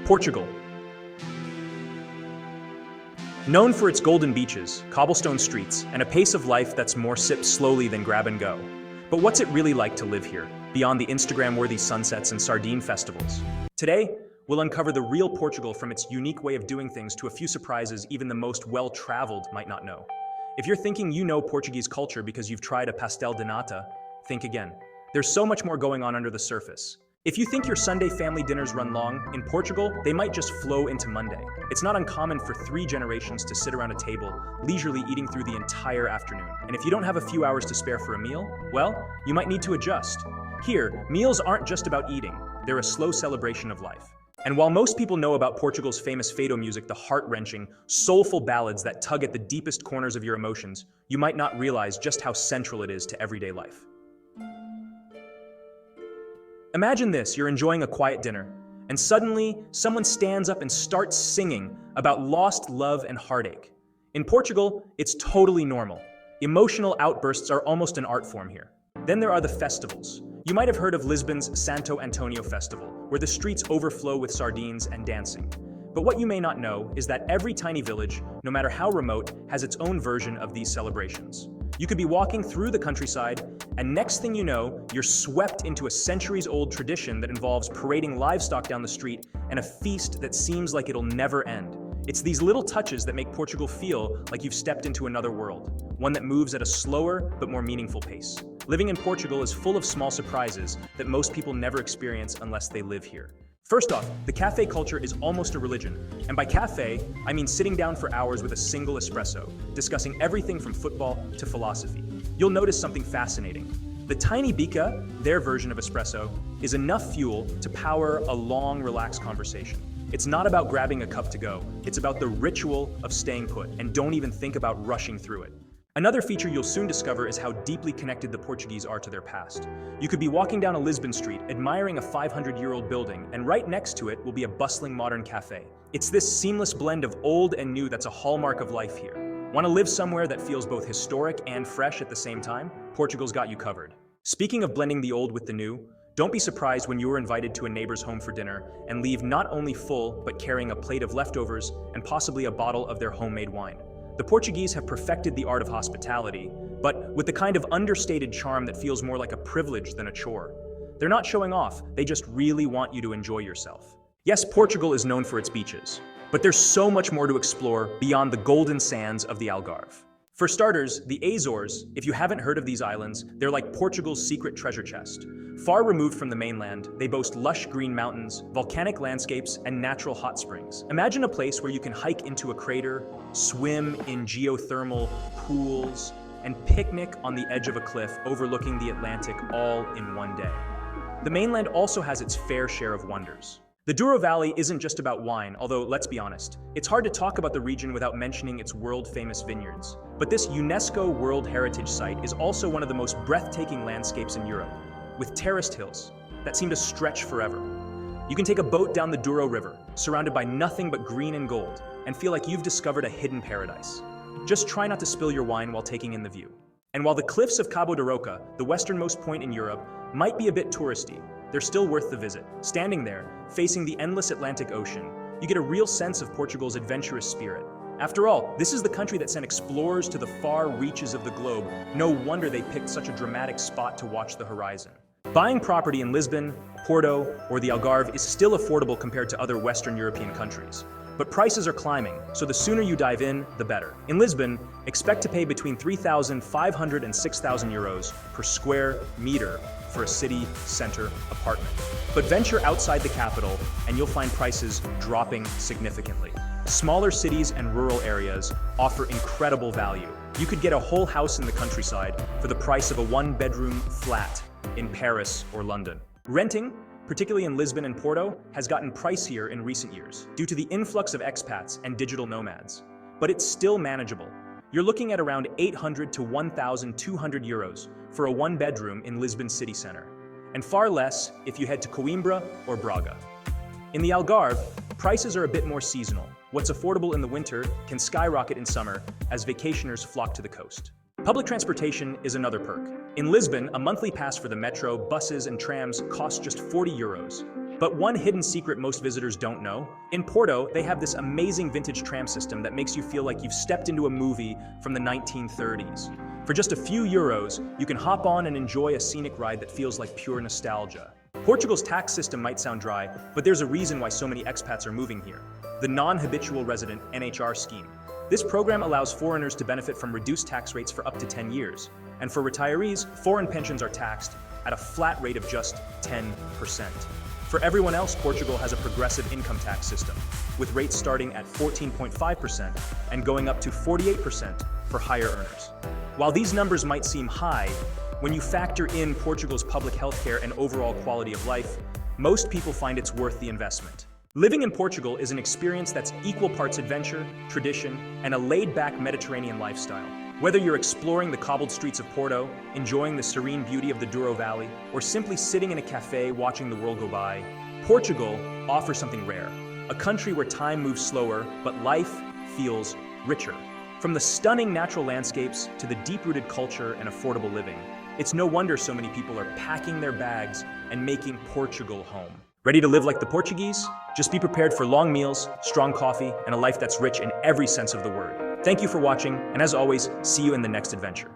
Portugal. Known for its golden beaches, cobblestone streets, and a pace of life that's more sip slowly than grab and go. But what's it really like to live here, beyond the Instagram-worthy sunsets and sardine festivals? Today, we'll uncover the real Portugal, from its unique way of doing things to a few surprises even the most well-traveled might not know. If you're thinking you know Portuguese culture because you've tried a pastel de nata, think again. There's so much more going on under the surface. If you think your Sunday family dinners run long, in Portugal, they might just flow into Monday. It's not uncommon for 3 generations to sit around a table, leisurely eating through the entire afternoon. And if you don't have a few hours to spare for a meal, well, you might need to adjust. Here, meals aren't just about eating, they're a slow celebration of life. And while most people know about Portugal's famous fado music, the heart-wrenching, soulful ballads that tug at the deepest corners of your emotions, you might not realize just how central it is to everyday life. Imagine this, you're enjoying a quiet dinner, and suddenly someone stands up and starts singing about lost love and heartache. In Portugal, it's totally normal. Emotional outbursts are almost an art form here. Then there are the festivals. You might have heard of Lisbon's Santo Antonio Festival, where the streets overflow with sardines and dancing. But what you may not know is that every tiny village, no matter how remote, has its own version of these celebrations. You could be walking through the countryside, and next thing you know, you're swept into a centuries-old tradition that involves parading livestock down the street and a feast that seems like it'll never end. It's these little touches that make Portugal feel like you've stepped into another world, one that moves at a slower but more meaningful pace. Living in Portugal is full of small surprises that most people never experience unless they live here. First off, the cafe culture is almost a religion. And by cafe, I mean sitting down for hours with a single espresso, discussing everything from football to philosophy. You'll notice something fascinating. The tiny bica, their version of espresso, is enough fuel to power a long, relaxed conversation. It's not about grabbing a cup to go, it's about the ritual of staying put, and don't even think about rushing through it. Another feature you'll soon discover is how deeply connected the Portuguese are to their past. You could be walking down a Lisbon street, admiring a 500-year-old building, and right next to it will be a bustling modern cafe. It's this seamless blend of old and new that's a hallmark of life here. Want to live somewhere that feels both historic and fresh at the same time? Portugal's got you covered. Speaking of blending the old with the new, don't be surprised when you are invited to a neighbor's home for dinner and leave not only full, but carrying a plate of leftovers and possibly a bottle of their homemade wine. The Portuguese have perfected the art of hospitality, but with the kind of understated charm that feels more like a privilege than a chore. They're not showing off, they just really want you to enjoy yourself. Yes, Portugal is known for its beaches, but there's so much more to explore beyond the golden sands of the Algarve. For starters, the Azores, if you haven't heard of these islands, they're like Portugal's secret treasure chest. Far removed from the mainland, they boast lush green mountains, volcanic landscapes, and natural hot springs. Imagine a place where you can hike into a crater, swim in geothermal pools, and picnic on the edge of a cliff overlooking the Atlantic all in one day. The mainland also has its fair share of wonders. The Douro Valley isn't just about wine, although let's be honest, it's hard to talk about the region without mentioning its world-famous vineyards. But this UNESCO World Heritage Site is also one of the most breathtaking landscapes in Europe, with terraced hills that seem to stretch forever. You can take a boat down the Douro River, surrounded by nothing but green and gold, and feel like you've discovered a hidden paradise. Just try not to spill your wine while taking in the view. And while the cliffs of Cabo da Roca, the westernmost point in Europe, might be a bit touristy, they're still worth the visit. Standing there, facing the endless Atlantic Ocean, you get a real sense of Portugal's adventurous spirit. After all, this is the country that sent explorers to the far reaches of the globe. No wonder they picked such a dramatic spot to watch the horizon. Buying property in Lisbon, Porto, or the Algarve is still affordable compared to other Western European countries. But prices are climbing, so the sooner you dive in, the better. In Lisbon, expect to pay between 3,500 and 6,000 euros per square meter for a city center apartment. But venture outside the capital and you'll find prices dropping significantly. Smaller cities and rural areas offer incredible value. You could get a whole house in the countryside for the price of a 1-bedroom flat in Paris or London. Renting, particularly in Lisbon and Porto, has gotten pricier in recent years due to the influx of expats and digital nomads. But it's still manageable. You're looking at around 800 to 1,200 euros for a 1-bedroom in Lisbon city center, and far less if you head to Coimbra or Braga. In the Algarve, prices are a bit more seasonal. What's affordable in the winter can skyrocket in summer as vacationers flock to the coast. Public transportation is another perk. In Lisbon, a monthly pass for the metro, buses, and trams costs just 40 euros. But one hidden secret most visitors don't know, in Porto, they have this amazing vintage tram system that makes you feel like you've stepped into a movie from the 1930s. For just a few euros, you can hop on and enjoy a scenic ride that feels like pure nostalgia. Portugal's tax system might sound dry, but there's a reason why so many expats are moving here. The non-habitual resident (NHR) scheme. This program allows foreigners to benefit from reduced tax rates for up to 10 years. And for retirees, foreign pensions are taxed at a flat rate of just 10%. For everyone else, Portugal has a progressive income tax system, with rates starting at 14.5% and going up to 48% for higher earners. While these numbers might seem high, when you factor in Portugal's public healthcare and overall quality of life, most people find it's worth the investment. Living in Portugal is an experience that's equal parts adventure, tradition, and a laid-back Mediterranean lifestyle. Whether you're exploring the cobbled streets of Porto, enjoying the serene beauty of the Douro Valley, or simply sitting in a cafe watching the world go by, Portugal offers something rare. A country where time moves slower, but life feels richer. From the stunning natural landscapes to the deep-rooted culture and affordable living, it's no wonder so many people are packing their bags and making Portugal home. Ready to live like the Portuguese? Just be prepared for long meals, strong coffee, and a life that's rich in every sense of the word. Thank you for watching, and as always, see you in the next adventure.